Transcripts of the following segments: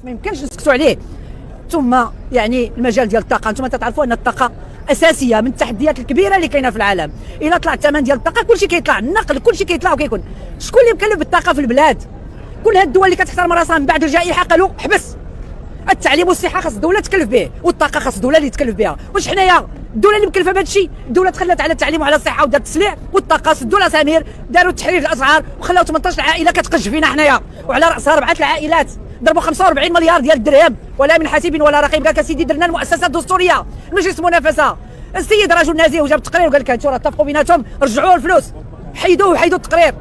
ما يمكنش نسكتوا عليه. ثم يعني المجال ديال الطاقه، انتم تعرفوا ان الطاقه اساسيه من التحديات الكبيره اللي كاينه في العالم. الا طلع الثمن ديال الطاقه كلشي كيطلع، النقل كلشي كيطلع وكيكون. شكون اللي مكلف بالطاقه في البلاد؟ كل هاد الدول اللي كتحترم راسها من بعد الجائحه قالوا حبس التعليم والصحه، خاص الدوله تكلف به، والطاقه خاص الدوله اللي تكلف بها. واش حنايا الدوله اللي مكلفه بهذا الشيء؟ الدوله تخلت على التعليم وعلى الصحه ودارت التسليع، والطاقه سدوا لها سمير، داروا تحرير الاسعار وخلاو 18 عائله كتقج فينا حنايا، وعلى راسها 4 العائلات ضربوا 45 مليار ديال الدرهم، ولا من حاسب ولا رقيب. قال لك سيدي درنا المؤسسه الدستوريه مجلس المنافسه. السيد رجل نزيه وجاب تقرير وقال لك هانتو راه اتفقوا بيناتهم رجعوا الفلوس، حيدوا التقرير.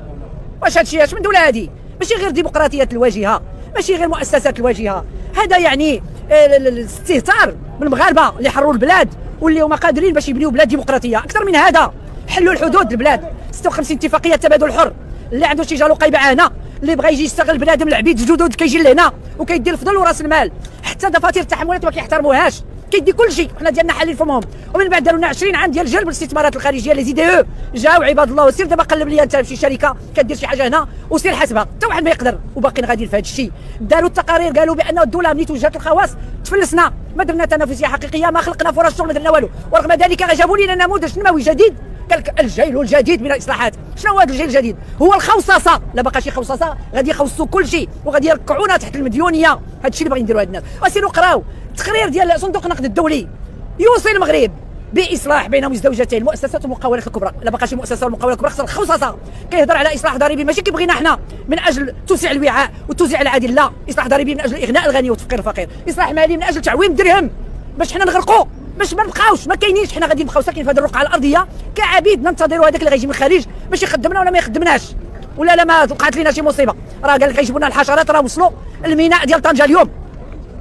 واش هادشي اش من دوله هادي؟ ماشي غير ديمقراطيه الواجهه، ماشي غير مؤسسات الواجهه، هذا يعني الاستهتار بالمغاربه اللي حرروا البلاد واللي هما قادرين باش يبنيو بلاد ديمقراطيه. اكثر من هذا حلوا الحدود البلاد، 56 اتفاقيه تبادل حر. اللي عنده شي جالو قيبعانه اللي بغى يجي يستغل بنادم العبيد الجدد كيجي لهنا وكيدير الفضل وراس المال، حتى دفاتر التحملات ما كيحترموهاش، كيدي كل شيء. حنا ديالنا حالين فمهم. ومن بعد داروا لنا 20 عام ديال جلب الاستثمارات الخارجيه اللي زي دي او. جاو عباد الله وسير دابا قلب لي انت في شي شركه كدير شي حاجه هنا وسير حاسبها، حتى واحد ما يقدر. وباقيين غاديين في هذا الشيء. داروا التقارير قالوا بان الدوله ملي توجهت الخواص تفلسنا، ما درنا تنافسيه حقيقيه، ما خلقنا فرص شغل، ما درنا والو. ورغم ذلك جابوا لنا نموذج نموي جديد، قال لك الجيل الجديد من الاصلاحات. شنو هو هذا الجيل الجديد؟ هو الخوصصه. لا بقى شي خوصصه، غادي يخوصوا كل شيء وغادي يركعونا تحت المديونيه. هذا الشيء اللي باغي نديروا هاد الناس. وسيروا قراو التقرير ديال صندوق النقد الدولي يوصي المغرب باصلاح بين مزدوجتين المؤسسات والمقاولات الكبرى. لا بقى شي مؤسسه والمقاولات الكبرى، خصها الخوصصه. كيهضر على اصلاح ضريبي، ماشي كيبغينا حنا من اجل توسيع الوعاء وتوزيع العادل، لا. اصلاح ضريبي من اجل اغناء الغني وتفقير الفقير. اصلاح مالي من اجل تعويم الدرهم باش حنا نغرقوا، باش ما نبقاوش ما كاينينش. حنا غادي نبقاو ساكنين في هذه الرقعه الارضيه كعبيد ننتظروا هذاك اللي غيجي من الخارج باش يخدمنا ولا ما يخدمناش، ولا ما وقعت لنا شي مصيبه. راه قال لك غيجيبوا لنا الحشرات، راه وصلوا الميناء ديال طنجه اليوم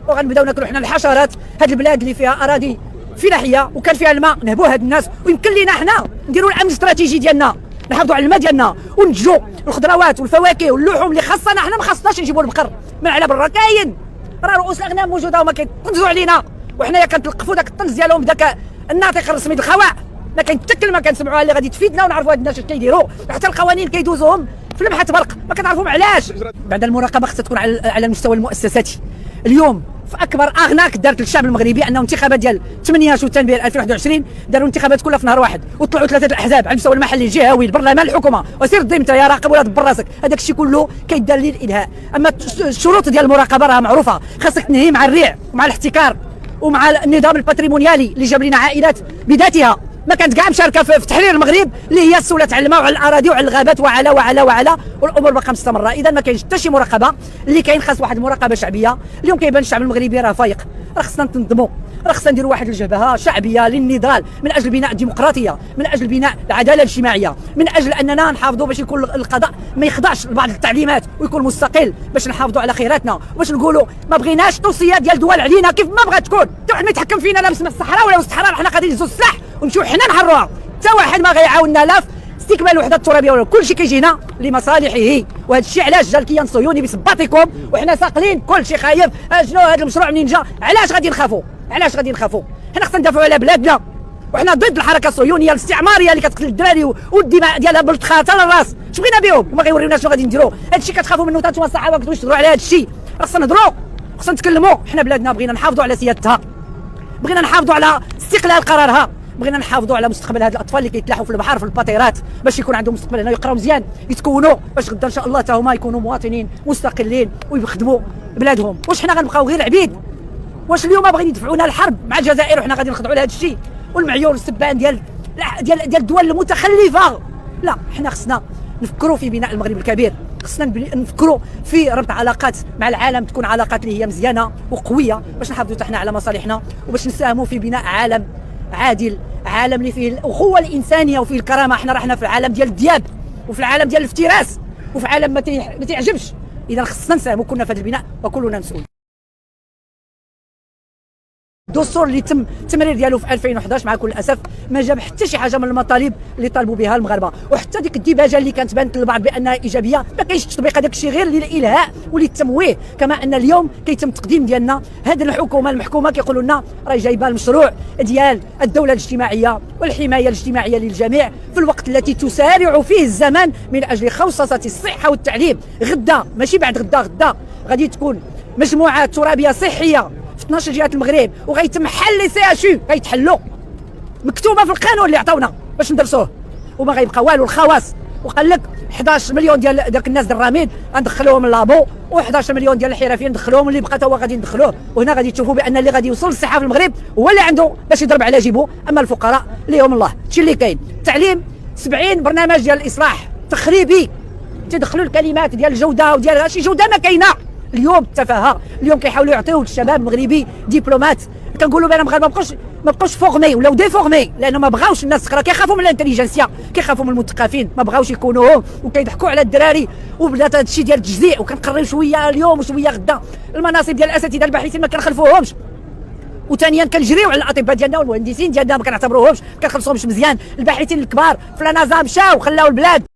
وغنبداو ناكلوا حنا الحشرات. هذه البلاد اللي فيها اراضي فلاحيه وكان فيها الماء نهبوا هاد الناس، ويمكن لينا حنا نديروا الامن الاستراتيجي ديالنا، نحافظوا على الماء ديالنا ونتجوا الخضروات والفواكه واللحوم اللي خاصنا حنا. ما خاصناش نجيبوا البقر من على برا، كاين راه رؤوس الاغنام موجوده وما كيطنزوا علينا، وحنايا كنتلقفوا داك الطنز ديالهم بداك الناطق الرسمي الخواء. ما كاين حتى كلمه كنسمعوها اللي غادي تفيدنا ونعرفوا هاد الناس اش كيديروا. حتى القوانين كيدوزوهم في لمحه برق، ما كنعرفوهم علاش. بعد المراقبه خصها تكون على المستوى المؤسساتي. اليوم في اكبر اغناك دارت للشعب المغربي انه انتخابات ديال 8 شتنبر 2021 داروا انتخابات كلها في نهار واحد، وطلعوا 3 الاحزاب على المستوى المحلي الجهوي البرلمان الحكومه. وسير ضي انت يا راقب ولا دبر راسك، هذاك الشيء كله كيدار للالهاء. اما الشروط ديال المراقبه راه معروفه، خاصك تنهي مع الريع ومع الاحتكار ومع النظام الباتريمونيالي اللي جاب لنا عائلات بذاتها ما كانت كاع مشاركه في تحرير المغرب، اللي هي سولات على الماء وعلى الاراضي وعلى الغابات وعلى والامور باقا مستمره. اذا ما كاينش حتى شي مراقبه. اللي كاين خاص واحد المراقبه شعبيه. اليوم كيبان الشعب المغربي راه فايق، راه خصنا نتنظموا، راه خصنا نديروا واحد الجبهه شعبيه للنضال من اجل بناء الديمقراطيه، من اجل بناء العداله الاجتماعيه، من اجل اننا نحافظوا باش يكون القضاء ما يخضعش لبعض التعليمات ويكون مستقل، باش نحافظوا على خيراتنا، وباش نقولوا ما بغيناش توصيه ديال دول علينا كيف ما بغات تكون. حتى واحد ما يتحكم فينا لا مسمى الصحراء ولا وسط الصحراء. حنا غادي نهزوا السلاح ونمشيو حنا نحرروها. حتى واحد ما غيعاوننا لا في استكمال الوحده الترابيه ولا كلشي كيجي هنا لمصالحه. وهذا الشيء علاش جا الكيان الصهيوني بصباطكم وحنا ساقلين كلشي خايف. شنو هذا المشروع منين جا؟ علاش غادي نخافوا؟ علاش غادي نخافوا؟ حنا خصنا ندافعوا على بلادنا، وحنا ضد الحركه الصهيونيه الاستعماريه اللي كتقتل الدراري والدماء ديالها بالتخاطر الراس. اش بغينا بهم؟ وما غيوريونا شنو غادي نديروا. هذا الشيء كتخافوا منه نتوما الصحابه كنتوش تهضروا على هذا الشيء. خصنا نهضروا، خصنا نتكلموا. حنا بلادنا بغينا نحافظوا على سيادتها، بغينا نحافظوا على استقلال قرارها، بغينا نحافظوا على مستقبل هاد الاطفال اللي كيتلاحوا في البحر في الباطيرات باش يكون عندهم مستقبل هنا، يقراو مزيان، يتكونوا باش غدا ان شاء الله حتى هما يكونوا مواطنين مستقلين ويخدموا بلادهم. واش حنا غنبقاو غير عبيد؟ واش اليوم باغيين يدفعونا الحرب مع الجزائر وحنا غادي نخضعوا لهذا الشيء والمعيور السبان ديال الدول المتخلفه؟ لا، حنا خصنا نفكروا في بناء المغرب الكبير، خصنا نفكروا في ربط علاقات مع العالم، تكون علاقات اللي هي مزيانه وقويه باش نحافظوا حتى حنا على مصالحنا وباش نساهموا في بناء عالم عادل، عالم اللي فيه الاخوه الانسانيه وفيه الكرامه. حنا رحنا في العالم ديال الدياب وفي العالم ديال الافتراس وفي عالم ما تيعجبش. اذا خصنا نساهموا كلنا في هذا البناء وكلنا مسؤول. الدستور اللي تم التمرير ديالو في 2011 مع كل الاسف ما جاب حتى شي حاجه من المطالب اللي طالبوا بها المغاربه، وحتى ديك الديباجه اللي كانت بانت للبعض بانها ايجابيه ما كاينش تطبيق. هذاك الشيء غير للالهاء وللتمويه. كما ان اليوم كيتم التقديم ديالنا هذه الحكومه المحكومه كيقولوا لنا راه جايبه المشروع ديال الدوله الاجتماعيه والحمايه الاجتماعيه للجميع في الوقت التي تسارع فيه الزمن من اجل خوصصه الصحه والتعليم. غدا ماشي بعد غدا غادي تكون مجموعات ترابيه صحيه في 12 جهه المغرب، وغيتم حل لي سي اش يو، غيتحلوا مكتوبه في القانون اللي عطاونا باش ندرسوه، وما غيبقى والو. الخواص وقال لك 11 مليون ديال داك الناس الرامين غندخلوهم للابو، و11 مليون ديال الحرفيين ندخلوهم، اللي بقى هو غادي ندخلوه. وهنا غادي تشوفوا بان اللي غادي يوصل للصحه في المغرب هو اللي عنده باش يضرب على جيبه، اما الفقراء ليهم الله. هادشي اللي كاين. التعليم 70 برنامج ديال الاصلاح تخريبي، تدخلوا الكلمات ديال الجوده وديال شي جوده ما كاينه. اليوم التفاهه، اليوم كيحاولوا يعطيو للشباب المغربي دبلومات، كنقولوا بان المغاربه ما بقوش فورمي ولاو ديفورمي، لانه ما بغاوش الناس تقرا، كيخافوا من الانتليجنسيا، كيخافوا من المثقفين، ما بغاوش يكونوا وكيضحكوا على الدراري. وبدات هذا الشيء ديال التجزيء، وكنقريو شويه اليوم وشويه غدا. المناصب ديال الاساتذه الباحثين ما كنخلفوهمش، وثانيا كنجريو على الاطباء ديالنا والمهندسين ديالنا، ما كنعتبروهمش، ما كنخلصوهمش مزيان. الباحثين الكبار في لانازا مشاو خلاو البلاد.